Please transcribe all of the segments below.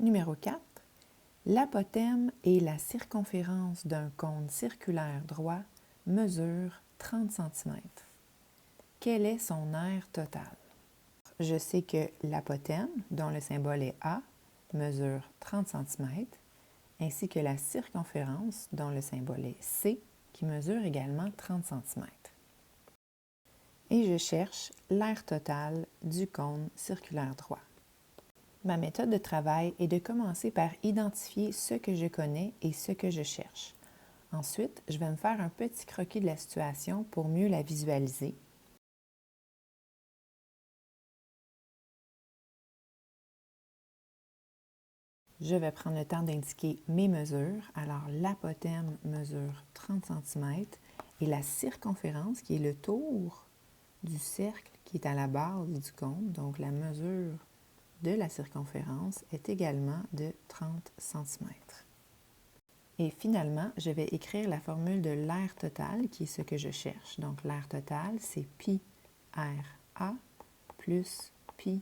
Numéro 4. L'apothème et la circonférence d'un cône circulaire droit mesurent 30 cm. Quel est son aire totale? Je sais que l'apothème, dont le symbole est A, mesure 30 cm, ainsi que la circonférence, dont le symbole est C, qui mesure également 30 cm. Et je cherche l'aire totale du cône circulaire droit. Ma méthode de travail est de commencer par identifier ce que je connais et ce que je cherche. Ensuite, je vais me faire un petit croquis de la situation pour mieux la visualiser. Je vais prendre le temps d'indiquer mes mesures. Alors, l'apothème mesure 30 cm et la circonférence, qui est le tour du cercle qui est à la base du cône, donc la mesure de la circonférence, est également de 30 cm. Et finalement, je vais écrire la formule de l'aire totale, qui est ce que je cherche. Donc, l'aire totale, c'est pi r a plus pi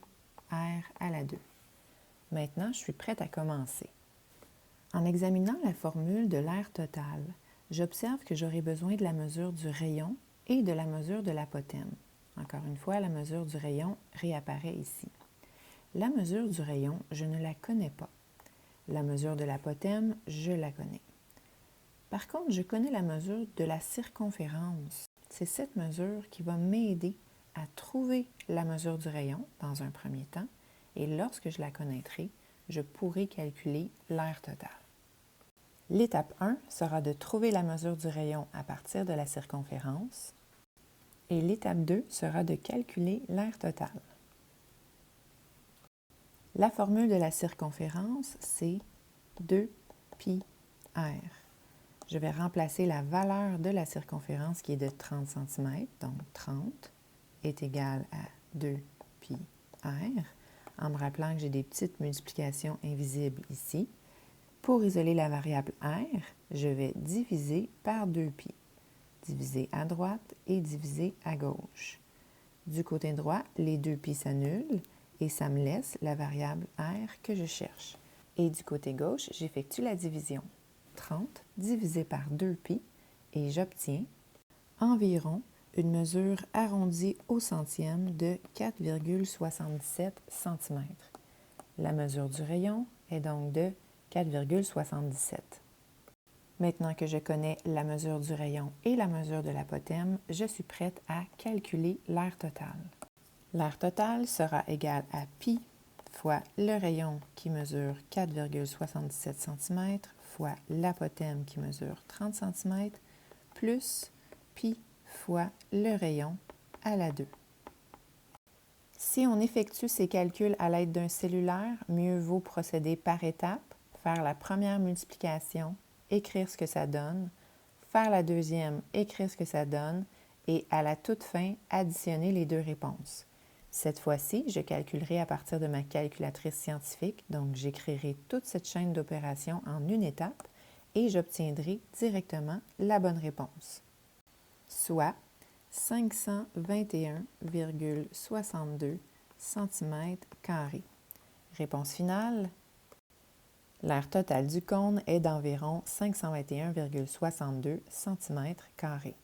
r à la 2. Maintenant, je suis prête à commencer. En examinant la formule de l'aire totale, j'observe que j'aurai besoin de la mesure du rayon et de la mesure de l'apothème. Encore une fois, la mesure du rayon réapparaît ici. La mesure du rayon, je ne la connais pas. La mesure de l'apothème, je la connais. Par contre, je connais la mesure de la circonférence. C'est cette mesure qui va m'aider à trouver la mesure du rayon dans un premier temps, et lorsque je la connaîtrai, je pourrai calculer l'aire totale. L'étape 1 sera de trouver la mesure du rayon à partir de la circonférence, et l'étape 2 sera de calculer l'aire totale. La formule de la circonférence, c'est 2πr. Je vais remplacer la valeur de la circonférence qui est de 30 cm, donc 30 est égal à 2πr, en me rappelant que j'ai des petites multiplications invisibles ici. Pour isoler la variable r, je vais diviser par 2π. Diviser à droite et diviser à gauche. Du côté droit, les 2π s'annulent et ça me laisse la variable r que je cherche. Et du côté gauche, j'effectue la division. 30 divisé par 2π et j'obtiens environ une mesure arrondie au centième de 4,77 cm. La mesure du rayon est donc de 4,77. Maintenant que je connais la mesure du rayon et la mesure de l'apothème, je suis prête à calculer l'aire totale. L'aire totale sera égale à pi fois le rayon qui mesure 4,77 cm fois l'apothème qui mesure 30 cm plus pi fois le rayon à la 2. Si on effectue ces calculs à l'aide d'un cellulaire, mieux vaut procéder par étapes, faire la première multiplication, écrire ce que ça donne, faire la deuxième, écrire ce que ça donne, et à la toute fin, additionner les deux réponses. Cette fois-ci, je calculerai à partir de ma calculatrice scientifique, donc j'écrirai toute cette chaîne d'opérations en une étape et j'obtiendrai directement la bonne réponse, soit 521,62 cm². Réponse finale, l'aire totale du cône est d'environ 521,62 cm².